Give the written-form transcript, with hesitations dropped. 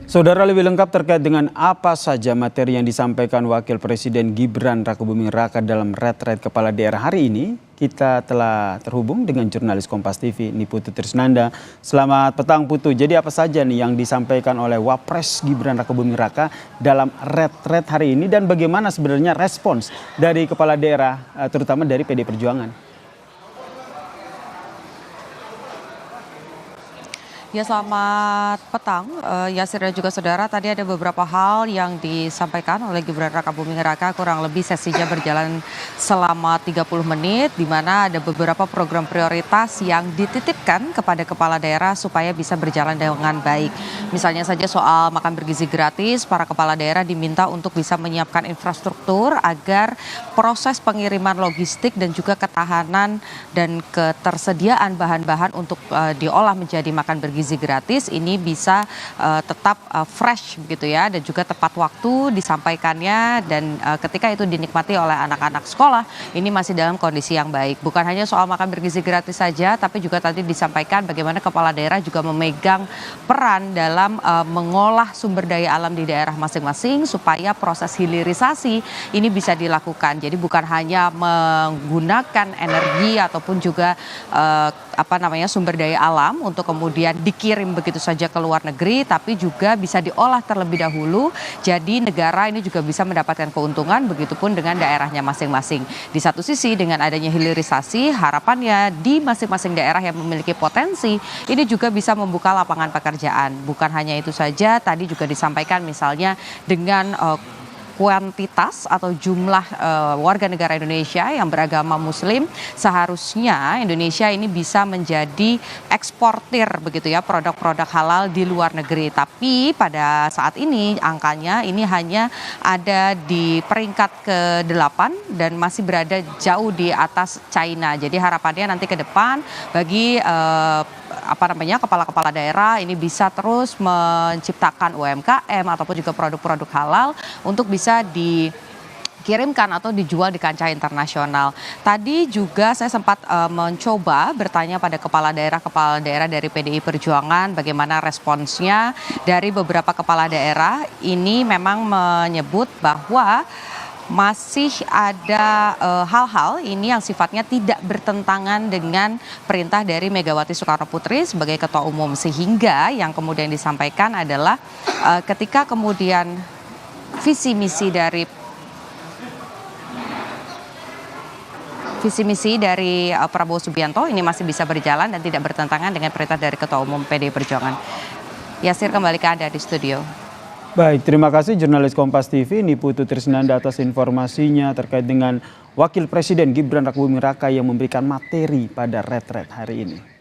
Saudara, lebih lengkap terkait dengan apa saja materi yang disampaikan Wakil Presiden Gibran Rakabuming Raka dalam retret kepala daerah hari ini, kita telah terhubung dengan jurnalis Kompas TV Niputu Trisnanda. Selamat petang Putu. Jadi apa saja nih yang disampaikan oleh Wapres Gibran Rakabuming Raka dalam retret hari ini dan bagaimana sebenarnya respons dari kepala daerah terutama dari PD Perjuangan? Ya, selamat petang, Yasir dan juga saudara. Tadi ada beberapa hal yang disampaikan oleh Gibran Rakabuming Raka, kurang lebih sesinya berjalan selama 30 menit, di mana ada beberapa program prioritas yang dititipkan kepada kepala daerah supaya bisa berjalan dengan baik. Misalnya saja soal makan bergizi gratis, para kepala daerah diminta untuk bisa menyiapkan infrastruktur agar proses pengiriman logistik dan juga ketahanan dan ketersediaan bahan-bahan untuk diolah menjadi makan bergizi gratis ini bisa tetap fresh begitu ya, dan juga tepat waktu disampaikannya, dan ketika itu dinikmati oleh anak-anak sekolah ini masih dalam kondisi yang baik. Bukan hanya soal makan bergizi gratis saja, tapi juga tadi disampaikan bagaimana kepala daerah juga memegang peran dalam mengolah sumber daya alam di daerah masing-masing supaya proses hilirisasi ini bisa dilakukan. Jadi bukan hanya menggunakan energi ataupun juga sumber daya alam untuk kemudian dikirim begitu saja ke luar negeri, tapi juga bisa diolah terlebih dahulu. Jadi negara ini juga bisa mendapatkan keuntungan, begitupun dengan daerahnya masing-masing. Di satu sisi dengan adanya hilirisasi, harapannya di masing-masing daerah yang memiliki potensi ini juga bisa membuka lapangan pekerjaan. Bukan hanya itu saja, tadi juga disampaikan misalnya dengan kuantitas atau jumlah warga negara Indonesia yang beragama Muslim, seharusnya Indonesia ini bisa menjadi eksportir begitu ya produk-produk halal di luar negeri. Tapi pada saat ini angkanya ini hanya ada di peringkat ke-8 dan masih berada jauh di atas China. Jadi harapannya nanti ke depan bagi kepala-kepala daerah ini bisa terus menciptakan UMKM ataupun juga produk-produk halal untuk bisa dikirimkan atau dijual di kancah internasional. Tadi juga saya sempat mencoba bertanya pada kepala daerah dari PDI Perjuangan bagaimana responsnya. Dari beberapa kepala daerah ini memang menyebut bahwa masih ada hal-hal ini yang sifatnya tidak bertentangan dengan perintah dari Megawati Soekarno Putri sebagai Ketua Umum, sehingga yang kemudian disampaikan adalah ketika kemudian visi misi dari Prabowo Subianto ini masih bisa berjalan dan tidak bertentangan dengan perintah dari Ketua Umum PDI Perjuangan. Yasir, kembali ke Anda di studio. Baik, terima kasih jurnalis Kompas TV Niputu Trisnanda atas informasinya terkait dengan Wakil Presiden Gibran Rakabuming Raka yang memberikan materi pada retret hari ini.